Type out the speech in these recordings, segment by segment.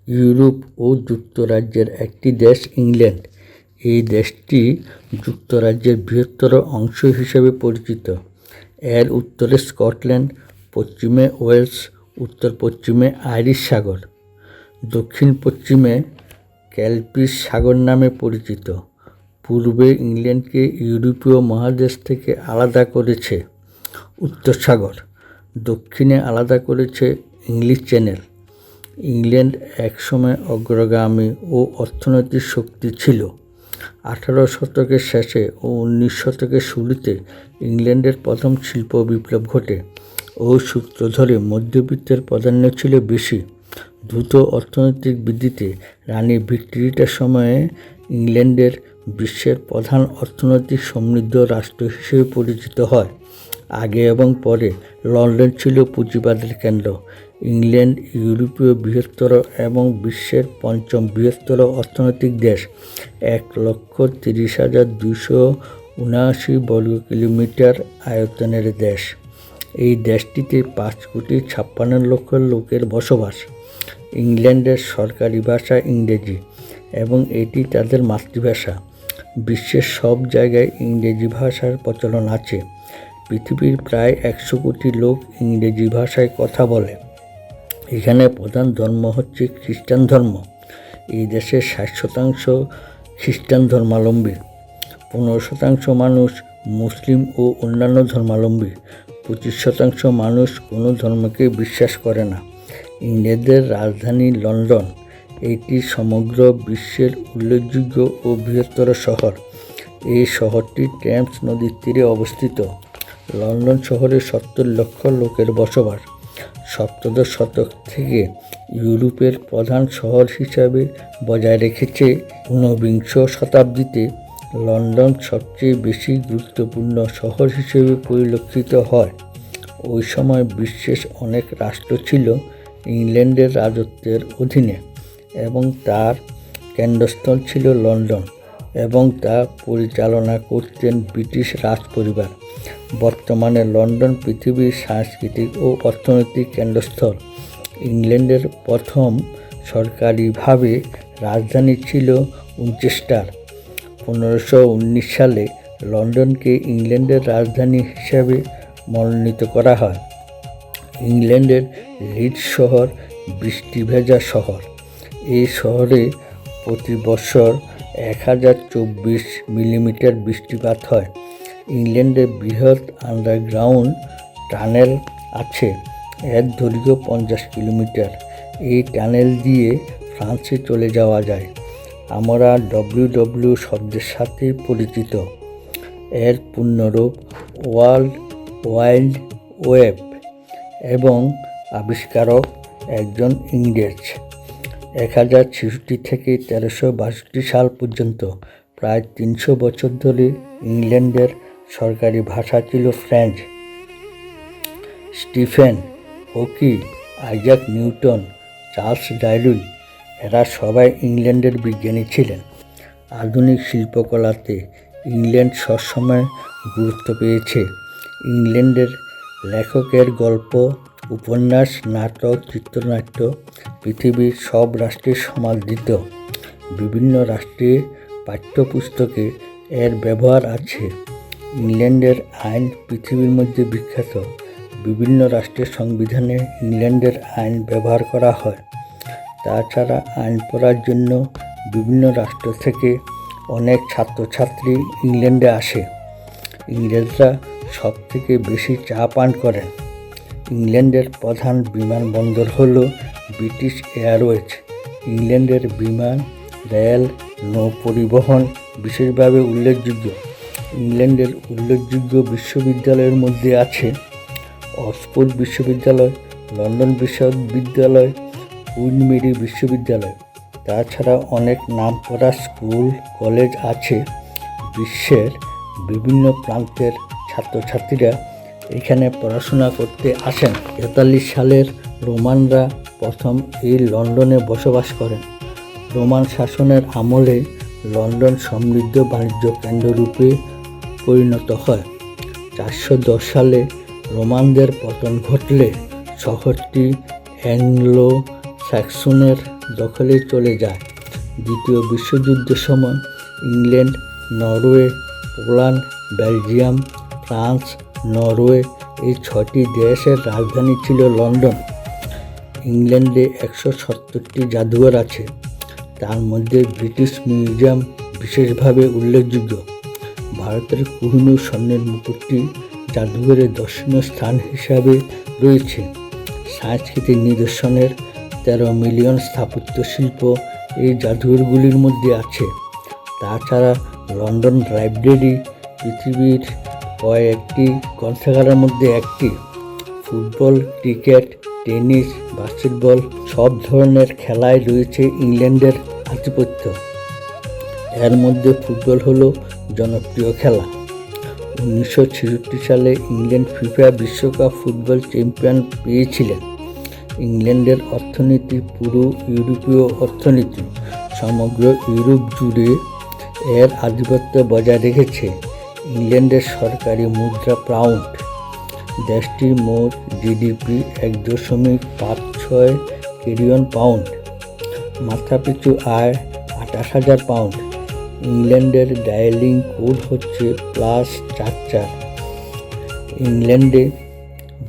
Europe ও যুক্তরাজ্যের একটি দেশ ইংল্যান্ড। এই দেশটি যুক্তরাজ্যের বৃহত্তর অংশ হিসেবে পরিচিত। এর উত্তরে স্কটল্যান্ড, পশ্চিমে ওয়েলস, উত্তর পশ্চিমে আইরিশ সাগর, দক্ষিণ পশ্চিমে ক্যালপিস সাগর নামে পরিচিত। পূর্বে ইংল্যান্ডকে ইউরোপীয় মহাদেশ থেকে আলাদা করেছে উত্তর সাগর, দক্ষিণে আলাদা করেছে ইংলিশ চ্যানেল। ইংল্যান্ড একসময় অগ্রগামী ও অর্থনৈতিক শক্তি ছিল। 18 শতকের শেষে ও 19 শতকের শুরুতে ইংল্যান্ডের প্রথম শিল্প বিপ্লব ঘটে। ওই সূত্র ধরে মধ্যবিত্তের প্রাধান্য ছিল বেশি। দ্রুত অর্থনৈতিক বৃদ্ধিতে রানী ভিক্টোরিয়ার সময়ে ইংল্যান্ডের বিশ্বের প্রধান অর্থনৈতিক সমৃদ্ধ রাষ্ট্র হিসেবে পরিচিত হয়। আগে এবং পরে লন্ডন ছিল পুঁজিবাদের কেন্দ্র। ইংল্যান্ড ইউরোপীয় বৃহত্তর এবং বিশ্বের পঞ্চম বৃহত্তর অর্থনৈতিক দেশ। 1,30,279 বর্গ কিলোমিটার আয়তনের দেশ। এই দেশটিতে 5,56,00,000 লোকের বসবাস। ইংল্যান্ডের সরকারি ভাষা ইংরেজি এবং এটি তাদের মাতৃভাষা। বিশ্বের সব জায়গায় ইংরেজি ভাষার প্রচলন আছে। পৃথিবীর প্রায় 100 কোটি লোক ইংরেজি ভাষায় কথা বলে। এখানে প্রধান ধর্ম হচ্ছে খ্রিস্টান ধর্ম। এই দেশের 60% খ্রিস্টান ধর্মাবলম্বী, 15% মানুষ মুসলিম ও অন্যান্য ধর্মাবলম্বী, 25% মানুষ কোনো ধর্মকে বিশ্বাস করে না। ইংল্যান্ডের রাজধানী লন্ডন। এটি সমগ্র বিশ্বের উল্লেখযোগ্য ও বৃহত্তর শহর। এই শহরটি টেমস নদীর তীরে অবস্থিত। লন্ডন শহরে 70 লক্ষ লোকের বসবাস। সপ্তদশ শতক থেকে ইউরোপের প্রধান শহর হিসাবে বজায় রেখেছে। 19বিংশ শতাব্দীতে লন্ডন সবচেয়ে বেশি গুরুত্বপূর্ণ শহর হিসেবে পরিলক্ষিত হয়। ওই সময় বিশ্বের অনেক রাষ্ট্র ছিল ইংল্যান্ডের রাজত্বের অধীনে এবং তার কেন্দ্রস্থল ছিল লন্ডন এবং তা পরিচালনা করতেন ব্রিটিশ রাজ পরিবার। বর্তমানে লন্ডন পৃথিবীর সাংস্কৃতিক ও অর্থনৈতিক কেন্দ্রস্থল। ইংল্যান্ডের প্রথম সরকারিভাবে রাজধানী ছিল উইনচেস্টার। 1519 সালে লন্ডনকে ইংল্যান্ডের রাজধানী হিসাবে মনোনীত করা হয়। ইংল্যান্ডের লিডস শহর বৃষ্টি ভেজা শহর। এই শহরে প্রতি বছর 1024 মিলিমিটার বৃষ্টিপাত হয়। ইংল্যান্ডে বৃহৎ আন্ডারগ্রাউন্ড টানেল আছে। এর দৈর্ঘ্য 50 কিলোমিটার। এই টানেল দিয়ে ফ্রান্সে চলে যাওয়া যায়। আমরা WW শব্দের সাথে পরিচিত। এর পূর্ণরূপ ওয়ার্ল্ড ওয়াইড ওয়েব এবং আবিষ্কারক একজন ইংরেজ। 1066 থেকে 1362 সাল পর্যন্ত প্রায় 300 বছর ধরে ইংল্যান্ডের সরকারি ভাষা ছিল French. Stephen Hawking, Isaac Newton, Charles Darwin এরা সবাই ইংল্যান্ডের বিজ্ঞানী ছিলেন। আধুনিক শিল্পকলাতে ইংল্যান্ড সবসময় গুরুত্ব পেয়েছে। ইংল্যান্ডের লেখকের গল্প, উপন্যাস, নাটক, চিত্রনাট্য পৃথিবীর সব রাষ্ট্রে সমাদৃত। বিভিন্ন রাষ্ট্রের পাঠ্যপুস্তকে এর ব্যবহার আছে। ইংল্যান্ডের আইন পৃথিবীর মধ্যে বিখ্যাত। বিভিন্ন রাষ্ট্রের সংবিধানে ইংল্যান্ডের আইন ব্যবহার করা হয়। তাছাড়া আইন পড়ার জন্য বিভিন্ন রাষ্ট্র থেকে অনেক ছাত্রছাত্রী ইংল্যান্ডে আসে। ইংরেজরা সবথেকে বেশি চা পান করেন। ইংল্যান্ডের প্রধান বিমানবন্দর হল ব্রিটিশ এয়ারওয়েজ। ইংল্যান্ডের বিমান, রেল, নৌ পরিবহন বিশেষভাবে উল্লেখযোগ্য। ইংল্যান্ডের উল্লেখযোগ্য বিশ্ববিদ্যালয়ের মধ্যে আছে অক্সফোর্ড বিশ্ববিদ্যালয়, লন্ডন বিশ্ববিদ্যালয়, কুইন মেরি বিশ্ববিদ্যালয়। তাছাড়া অনেক নামকরা স্কুল, কলেজ আছে। বিশ্বের বিভিন্ন প্রান্তের ছাত্রছাত্রীরা এখানে পড়াশোনা করতে আসেন। 43 সালের রোমানরা প্রথম এই লন্ডনে বসবাস করেন। রোমান শাসনের আমলে লন্ডন সমৃদ্ধ বাণিজ্য কেন্দ্ররূপে পরিণত হয়। 410 সালে রোমানদের পতন ঘটলে শহরটি অ্যাংলো স্যাক্সনের দখলে চলে যায়। দ্বিতীয় বিশ্বযুদ্ধের সময় England, Norway, Poland, Belgium, France, Norway এই 6টি দেশের রাজধানী ছিল লন্ডন। ইংল্যান্ডে 170টি জাদুঘর আছে, তার মধ্যে ব্রিটিশ মিউজিয়াম বিশেষভাবে উল্লেখযোগ্য। ভারতের কোহিনূর স্বর্ণের মুকুটটি জাদুঘরের দর্শনীয় স্থান হিসাবে রয়েছে। সাংস্কৃতিক নিদর্শনের 13 মিলিয়ন স্থাপত্য শিল্প এই জাদুঘরগুলির মধ্যে আছে। তাছাড়া লন্ডন লাইব্রেরি পৃথিবীর কয়েকটি গ্রন্থাগারের মধ্যে একটি। ফুটবল, ক্রিকেট, টেনিস, বাস্কেটবল সব ধরনের খেলায় রয়েছে ইংল্যান্ডের আধিপত্য। এর মধ্যে ফুটবল হলো জনপ্রিয় খেলা। 1966 সালে ইংল্যান্ড ফিফা বিশ্বকাপ ফুটবল চ্যাম্পিয়ন পেয়েছিলেন। ইংল্যান্ডের অর্থনীতি পুরো ইউরোপীয় অর্থনীতি, সমগ্র ইউরোপ জুড়ে এর আধিপত্য বজায় রেখেছে। ইংল্যান্ডের সরকারি মুদ্রা পাউন্ড। দেশটির মোট জিডিপি 1.56 ট্রিলিয়ন পাউন্ড। মাথাপিছু আয় 28,000 পাউন্ড। ইংল্যান্ডের ডায়ালিং কোড হচ্ছে +44। ইংল্যান্ডে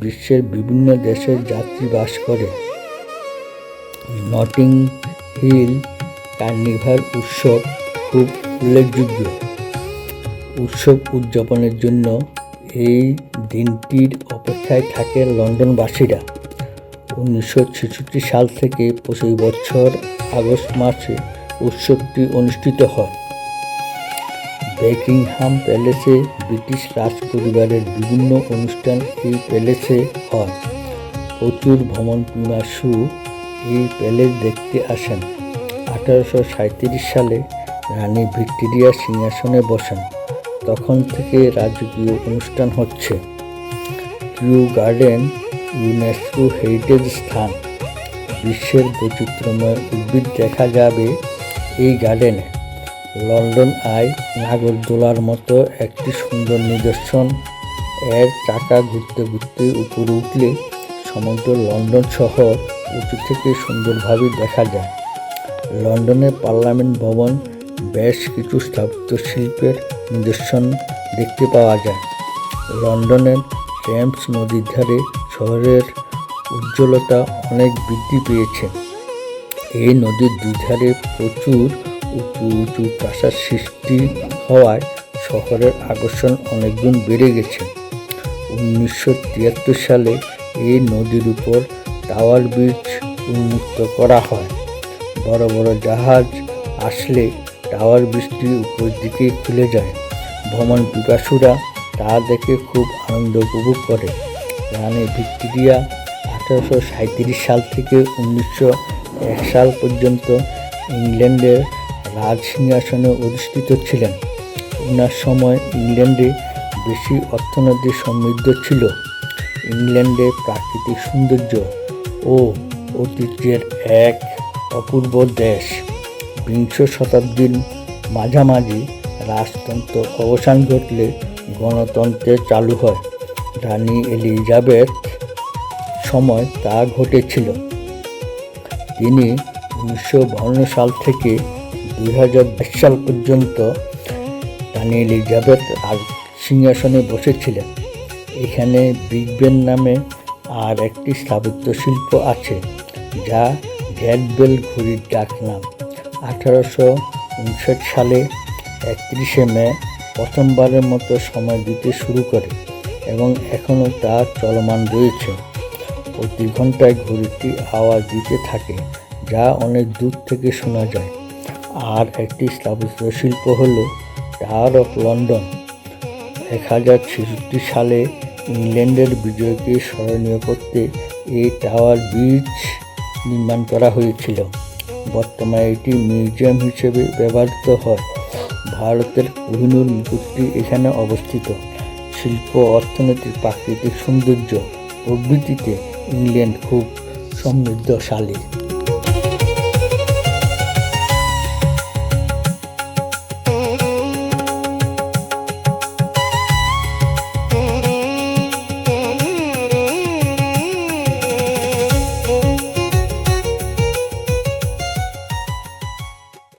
বিশ্বের বিভিন্ন দেশের যাত্রী বাস করে। নটিং হিল কার্নিভাল উৎসব খুব উল্লেখযোগ্য। উৎসব উদযাপনের জন্য এই দিনটির অপেক্ষায় থাকে লন্ডনবাসীরা। 1966 সাল থেকে প্রতি বছর আগস্ট মাসে উৎসবটি অনুষ্ঠিত হয়। বেকিংহাম প্যালেসে ব্রিটিশ রাজ পরিবারের বিভিন্ন অনুষ্ঠান এই প্যালেসে হয়। প্রচুর ভ্রমণ পিপাসু এই প্যালেস দেখতে আসেন। 1837 সালে রানী ভিক্টোরিয়া সিংহাসনে বসেন। তখন থেকে রাজকীয় অনুষ্ঠান হচ্ছে। কিউ গার্ডেন ইউনেস্কো হেরিটেজ স্থান। বিশ্বের বৈচিত্র্যময় উদ্ভিদ দেখা যাবে এই গার্ডেনে। লন্ডন আই নাগরদোলার মতো একটি সুন্দর নিদর্শন। এর চাকা ঘুরতে ঘুরতে উপরে উঠলে সমগ্র লন্ডন শহর উঁচু থেকে সুন্দরভাবে দেখা যায়। লন্ডনের পার্লামেন্ট ভবন বেশ কিছু স্থাপত্য শিল্পের নিদর্শন দেখতে পাওয়া যায়। লন্ডনের টেমস নদীর ধারে শহরের উজ্জ্বলতা অনেক বৃদ্ধি পেয়েছে। এই নদীর দুই ধারে প্রচুর উঁচু উঁচু প্রাসাদ সৃষ্টি হওয়ায় শহরের আকর্ষণ অনেকগুণ বেড়ে গেছে। 1973 সালে এই নদীর উপর টাওয়ার ব্রিজ উন্মুক্ত করা হয়। বড় বড় জাহাজ আসলে টাওয়ার ব্রিজটি উপর দিকে খুলে যায়। ভ্রমণ পিপাসুরা তা দেখে খুব আনন্দ উপভোগ করে। রানী ভিক্টোরিয়া 1837 সাল থেকে 1901 সাল পর্যন্ত ইংল্যান্ডের রাজ সিংহাসনে অধিষ্ঠিত ছিলেন। ওনার সময় ইংল্যান্ডে বেশি অর্থনৈতিক সমৃদ্ধ ছিল। ইংল্যান্ডের প্রাকৃতিক সৌন্দর্য ও ঐতিহ্যের এক অপূর্ব দেশ। বিংশ শতাব্দীর মাঝামাঝি রাজতন্ত্র অবসান ঘটলে গণতন্ত্রের চালু হয়। রানী এলিজাবেথ সময় তা ঘটেছিল। তিনি 1952 সাল থেকে 2022 সাল পর্যন্ত রানী এলিজাবেথ সিংহাসনে বসেছিলেন। এখানে বিগ বেন নামে আর একটি স্থাপত্য শিল্প আছে, যা গ্রেট বেল ঘড়ির ডাক নাম। 1859 সালে 31 মে প্রথমবারের মতো সময় দিতে শুরু করে এবং এখনও তা চলমান রয়েছে। প্রতি ঘন্টায় ঘড়িটি আওয়াজ দিতে থাকে, যা অনেক দূর থেকে শোনা যায়। আর একটি স্থাপত্য শিল্প হল টাওয়ার অফ লন্ডন। 1066 সালে ইংল্যান্ডের বিজয়কে স্মরণীয় করতে এই টাওয়ার ব্রিজ নির্মাণ করা হয়েছিল। বর্তমানে এটি মিউজিয়াম হিসেবে ব্যবহৃত হয়। ভারতের কোহিনূর মুকুটটি এখানে অবস্থিত। শিল্প, অর্থনীতি, প্রাকৃতিক সৌন্দর্য প্রভৃতিতে ইংল্যান্ড খুব সমৃদ্ধশালী।